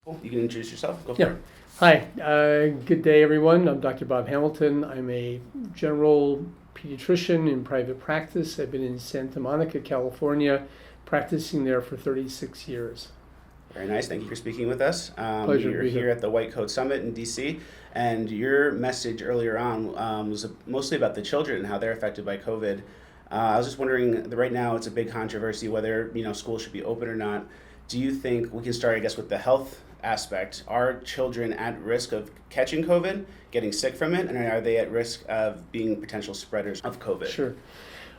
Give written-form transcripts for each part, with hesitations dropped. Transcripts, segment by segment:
You can introduce yourself. Go for Yeah. it. Hi. Good day, everyone. I'm Dr. Bob Hamilton. I'm a general pediatrician in private practice. I've been in Santa Monica, California, practicing there for 36 years. Very nice. Thank you for speaking with us. Pleasure to You're be here here. at the White Coat Summit in DC, and your message earlier on was mostly about the children and how they're affected by COVID. I was just wondering, right now it's a big controversy whether schools should be open or not. Do you think we can start, I guess, with the health aspect? Are children at risk of catching COVID, getting sick from it, and are they at risk of being potential spreaders of COVID? Sure.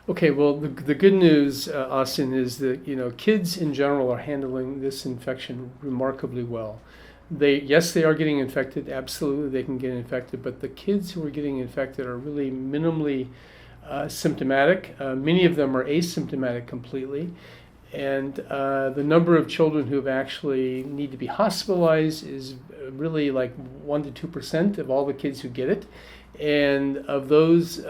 Okay, well, the good news, Austin, is that kids in general are handling this infection remarkably well. Yes, they are getting infected. Absolutely, they can get infected, but the kids who are getting infected are really minimally symptomatic. Many of them are asymptomatic completely. And the number of children who have actually need to be hospitalized is really like 1 to 2% of all the kids who get it. And of those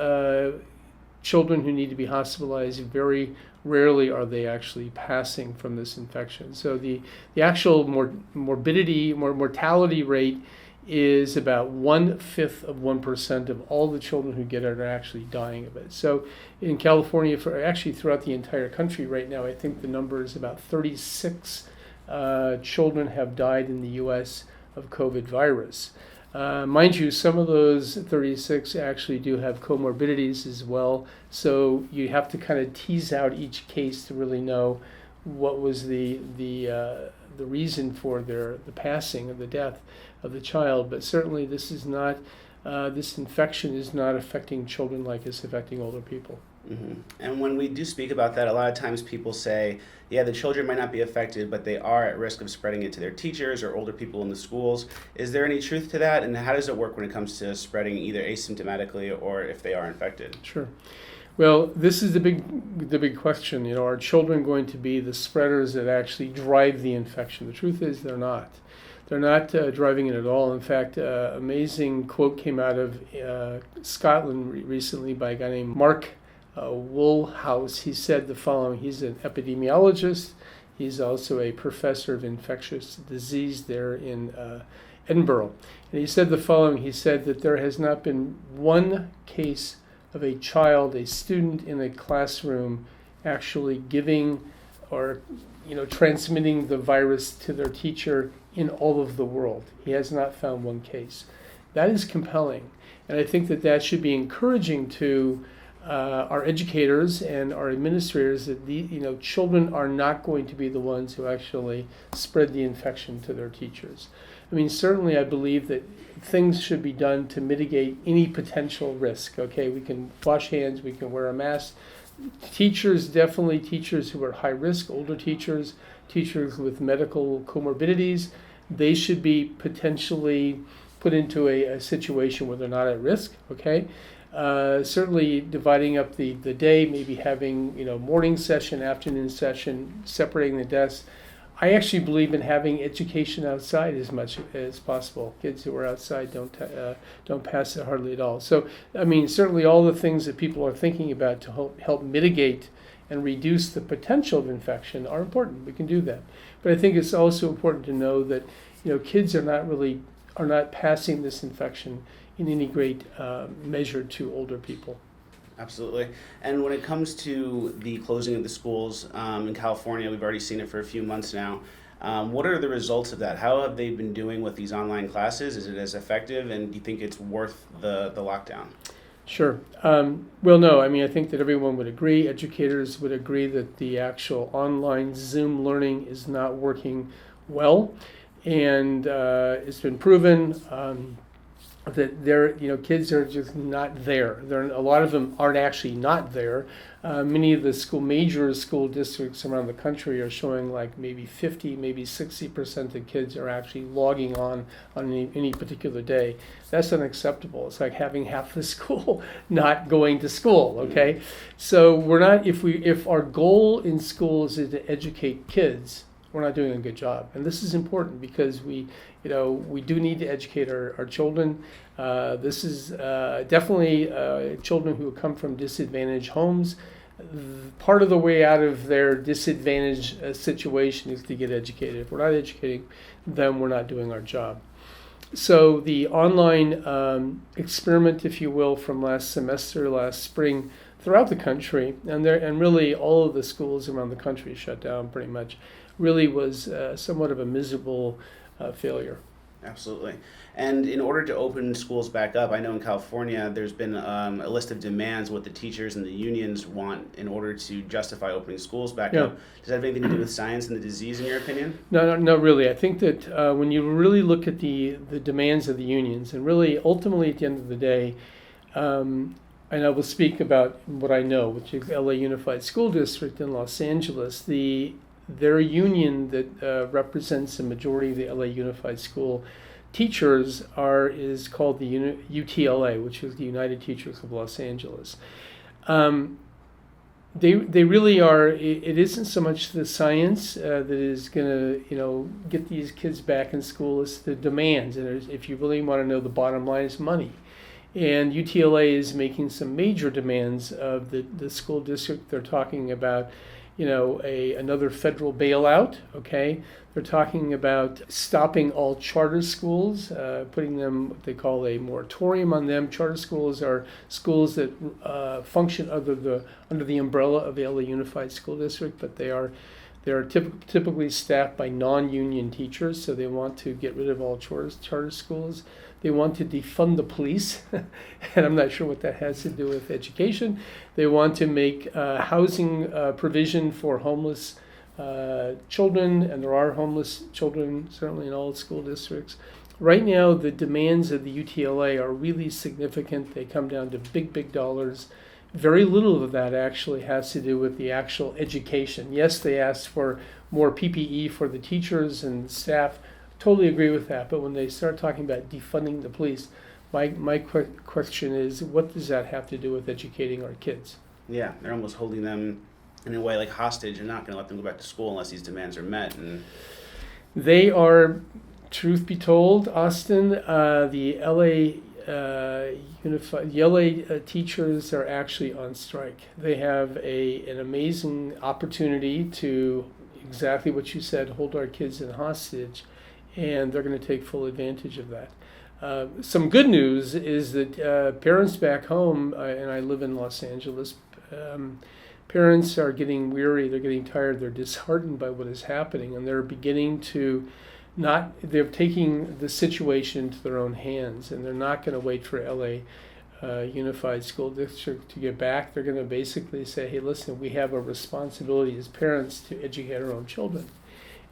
children who need to be hospitalized, very rarely are they actually passing from this infection. So the actual mortality rate is about 1/5 of 1% of all the children who get it are actually dying of it. So in California, actually throughout the entire country right now, I think the number is about 36 children have died in the U.S. of COVID virus. Mind you, some of those 36 actually do have comorbidities as well. So you have to kind of tease out each case to really know what was the reason for the passing of the death of the child. But certainly this infection is not affecting children like it's affecting older people. Mm-hmm. And when we do speak about that, a lot of times people say, yeah, the children might not be affected, but they are at risk of spreading it to their teachers or older people in the schools. Is there any truth to that? And how does it work when it comes to spreading either asymptomatically or if they are infected? Sure. Well, this is the big question. Are children going to be the spreaders that actually drive the infection? The truth is they're not. They're not driving it at all. In fact, amazing quote came out of Scotland recently by a guy named Mark Woolhouse. He said the following. He's an epidemiologist. He's also a professor of infectious disease there in Edinburgh. And he said the following. He said that there has not been one case of a child, a student in a classroom actually giving or transmitting the virus to their teacher in all of the world. He has not found one case. That is compelling. And I think that should be encouraging to our educators and our administrators that children are not going to be the ones who actually spread the infection to their teachers. I mean, certainly I believe that things should be done to mitigate any potential risk. Okay, we can wash hands, we can wear a mask. Teachers, definitely teachers who are high risk, older teachers, teachers with medical comorbidities, they should be potentially put into a situation where they're not at risk. Okay. Certainly dividing up the day, maybe having morning session, afternoon session, separating the desks. I actually believe in having education outside as much as possible. Kids who are outside don't pass it hardly at all. So I mean, certainly all the things that people are thinking about to help mitigate and reduce the potential of infection are important. We can do that, but I think it's also important to know that kids are not passing this infection in any great measure to older people. Absolutely. And when it comes to the closing of the schools in California, we've already seen it for a few months now. What are the results of that? How have they been doing with these online classes? Is it as effective? And do you think it's worth the lockdown? Sure. Well, no, I mean, I think that everyone would agree, educators would agree that the actual online Zoom learning is not working well. And it's been proven that kids are just not there. A lot of them aren't actually not there. Many of the major school districts around the country are showing like maybe 50, maybe 60% of kids are actually logging on any particular day. That's unacceptable. It's like having half the school not going to school. Okay, so we're not. If our goal in schools is to educate kids, we're not doing a good job. And this is important because we do need to educate our children. This is definitely children who come from disadvantaged homes. Part of the way out of their disadvantaged situation is to get educated. If we're not educating them, we're not doing our job. So the online experiment, if you will, from last semester, last spring, throughout the country, and really all of the schools around the country shut down pretty much, really was somewhat of a miserable failure. Absolutely. And in order to open schools back up, I know in California there's been a list of demands what the teachers and the unions want in order to justify opening schools back Yeah. up. Does that have anything to do with science and the disease, in your opinion? No, not really. I think that when you really look at the demands of the unions, and really ultimately at the end of the day, and I will speak about what I know, which is LA Unified School District in Los Angeles, their union that represents the majority of the LA Unified School teachers is called the UTLA, which is the United Teachers of Los Angeles. They really are. It isn't so much the science that is going to get these kids back in school. It's the demands, and if you really want to know, the bottom line is money. And UTLA is making some major demands of the school district. They're talking about another federal bailout. Okay, they're talking about stopping all charter schools, putting them what they call a moratorium on them. Charter schools are schools that function under the umbrella of the LA Unified School District, but they are typically staffed by non-union teachers. So they want to get rid of all charter schools. They want to defund the police, and I'm not sure what that has to do with education. They want to make housing provision for homeless children, and there are homeless children certainly in all school districts. Right now, the demands of the UTLA are really significant. They come down to big dollars. Very little of that actually has to do with the actual education. Yes, they asked for more PPE for the teachers and staff. Totally agree with that. But when they start talking about defunding the police, my question is, what does that have to do with educating our kids? Yeah, they're almost holding them in a way like hostage and not going to let them go back to school unless these demands are met. And they are, truth be told, Austin, the LA teachers are actually on strike. They have an amazing opportunity to, exactly what you said, hold our kids in hostage, and they're going to take full advantage of that. Some good news is that parents back home, and I live in Los Angeles, parents are getting weary, they're getting tired, they're disheartened by what is happening, and they're beginning to they're taking the situation into their own hands, and they're not going to wait for LA Unified School District to get back. They're going to basically say, hey, listen, we have a responsibility as parents to educate our own children.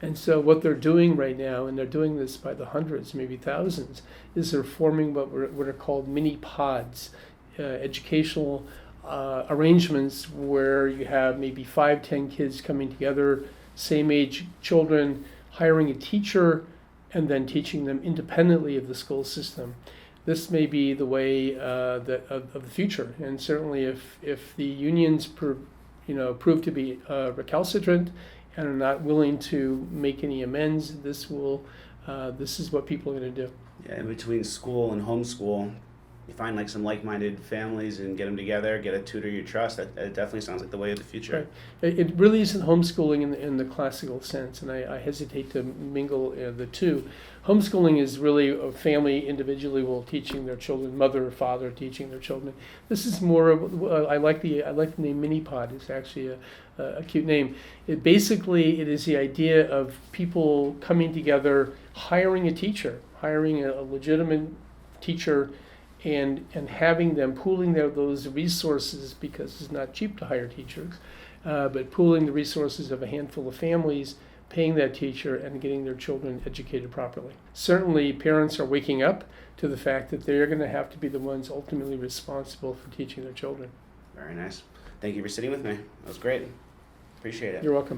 And so what they're doing right now, and they're doing this by the hundreds, maybe thousands, is they're forming what are called mini pods, educational arrangements where you have maybe 5-10 kids coming together, same age children, hiring a teacher, and then teaching them independently of the school system. This may be the way of the future, and certainly if the unions prove to be recalcitrant and are not willing to make any amends, this is what people are going to do. yeah, in between school and homeschool, you find like some like-minded families and get them together, get a tutor you trust. That definitely sounds like the way of the future. Right. It really isn't homeschooling in the classical sense, and I hesitate to mingle the two. Homeschooling is really a family individually will teaching their children, mother or father teaching their children. This is more of, I like the name mini pod. It's actually a cute name. It is the idea of people coming together, hiring a teacher, hiring a legitimate teacher, and having them pooling those resources, because it's not cheap to hire teachers, but pooling the resources of a handful of families, paying that teacher, and getting their children educated properly. Certainly, parents are waking up to the fact that they're going to have to be the ones ultimately responsible for teaching their children. Very nice. Thank you for sitting with me. That was great. Appreciate it. You're welcome.